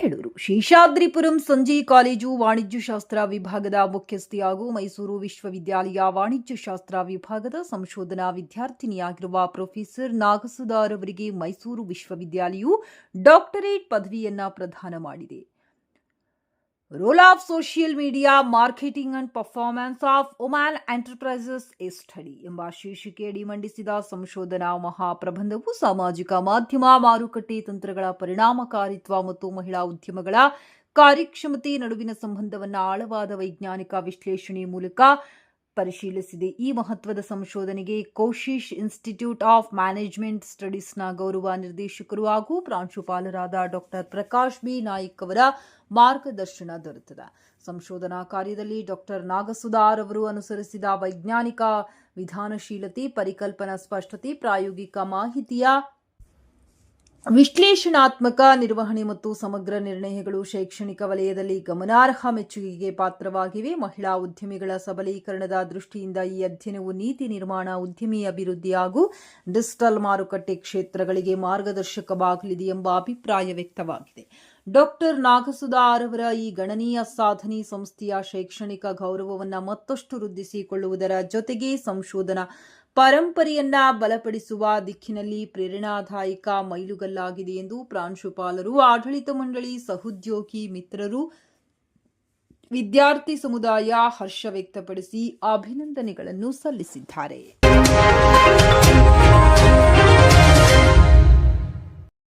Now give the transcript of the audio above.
Bengaluru Seshadripuram Sanjay college ವಾಣಿಜ್ಯಶಾಸ್ತ್ರ ವಿಭಾಗದ ಮುಖ್ಯಸ್ಥೆ ಹಾಗೂ ಮೈಸೂರು ವಿಶ್ವವಿದ್ಯಾಲಯ ವಾಣಿಜ್ಯಶಾಸ್ತ್ರ ವಿಭಾಗದ ಸಂಶೋಧನಾ ವಿದ್ಯಾರ್ಥಿನಿಯಾಗಿರುವ ಪ್ರೊಫೆಸರ್ ನಾಗಸುಧಾರ್ ಅವರಿಗೆ ಮೈಸೂರು ವಿಶ್ವವಿದ್ಯಾಲಯವು ಡಾಕ್ಟರೇಟ್ ಪದವಿಯನ್ನು ಪ್ರದಾನ ಮಾಡಿದೆ. Role of social media marketing and performance of woman enterprises A study ಎಂಬ ಶೀರ್ಷಿಕೆಯಡಿ ಮಂಡಿಸಿದ ಸಂಶೋಧನಾ ಮಹಾಪ್ರಬಂಧವು ಸಾಮಾಜಿಕ ಮಾಧ್ಯಮ ಮಾರುಕಟ್ಟೆ ತಂತ್ರಗಳ ಪರಿಣಾಮಕಾರಿತ್ವ ಮತ್ತು ಮಹಿಳಾ ಉದ್ಯಮಗಳ ಕಾರ್ಯಕ್ಷಮತೆ ನಡುವಿನ ಸಂಬಂಧವನ್ನು ಆಳವಾದ ವೈಜ್ಞಾನಿಕ ವಿಶ್ಲೇಷಣೆ ಮೂಲಕ ಪರಿಶೀಲಿಸಿದೆ. ಈ ಮಹತ್ವದ ಸಂಶೋಧನೆಗೆ ಕೋಶಿಶ್ ಇನ್ಸ್ಟಿಟ್ಯೂಟ್ ಆಫ್ ಮ್ಯಾನೇಜ್ಮೆಂಟ್ ಸ್ಟಡೀಸ್ನ ಗೌರವ ನಿರ್ದೇಶಕರು ಹಾಗೂ ಪ್ರಾಂಶುಪಾಲರಾದ ಡಾಕ್ಟರ್ ಪ್ರಕಾಶ್ ಬಿ ನಾಯ್ಕ್ ಅವರ ಮಾರ್ಗದರ್ಶನ ದೊರೆತಿದೆ. ಸಂಶೋಧನಾ ಕಾರ್ಯದಲ್ಲಿ ಡಾಕ್ಟರ್ ನಾಗಸುಧಾರ್ ಅವರು ಅನುಸರಿಸಿದ ವೈಜ್ಞಾನಿಕ ವಿಧಾನಶೀಲತೆ, ಪರಿಕಲ್ಪನಾ ಸ್ಪಷ್ಟತೆ, ಪ್ರಾಯೋಗಿಕ ಮಾಹಿತಿಯ ವಿಶ್ಲೇಷಣಾತ್ಮಕ ನಿರ್ವಹಣೆ ಮತ್ತು ಸಮಗ್ರ ನಿರ್ಣಯಗಳು ಶೈಕ್ಷಣಿಕ ವಲಯದಲ್ಲಿ ಗಮನಾರ್ಹ ಮೆಚ್ಚುಗೆಗೆ ಪಾತ್ರವಾಗಿವೆ. ಮಹಿಳಾ ಉದ್ಯಮಿಗಳ ಸಬಲೀಕರಣದ ದೃಷ್ಟಿಯಿಂದ ಈ ಅಧ್ಯಯನವು ನೀತಿ ನಿರ್ಮಾಣ, ಉದ್ಯಮಿ ಅಭಿವೃದ್ಧಿ ಹಾಗೂ ಡಿಜಿಟಲ್ ಮಾರುಕಟ್ಟೆ ಕ್ಷೇತ್ರಗಳಿಗೆ ಮಾರ್ಗದರ್ಶಕವಾಗಲಿದೆ ಎಂಬ ಅಭಿಪ್ರಾಯ ವ್ಯಕ್ತವಾಗಿದೆ. ಡಾಕ್ಟರ್ ನಾಗಸುಧಾರ್ ಅವರ ಈ ಗಣನೀಯ ಸಾಧನೆ ಸಂಸ್ಥೆಯ ಶೈಕ್ಷಣಿಕ ಗೌರವವನ್ನು ಮತ್ತಷ್ಟು ವೃದ್ಧಿಸಿಕೊಳ್ಳುವುದರ ಜೊತೆಗೆ ಸಂಶೋಧನಾ ಪರಂಪರೆಯನ್ನ ಬಲಪಡಿಸುವ ದಿಕ್ಕಿನಲ್ಲಿ ಪ್ರೇರಣಾದಾಯಕ ಮೈಲುಗಲ್ಲಾಗಿದೆ ಎಂದು ಪ್ರಾಂಶುಪಾಲರು, ಆಡಳಿತ ಮಂಡಳಿ, ಸಹೋದ್ಯೋಗಿ ಮಿತ್ರರು, ವಿದ್ಯಾರ್ಥಿ ಸಮುದಾಯ ಹರ್ಷ ವ್ಯಕ್ತಪಡಿಸಿ ಅಭಿನಂದನೆಗಳನ್ನು ಸಲ್ಲಿಸಿದ್ದಾರೆ.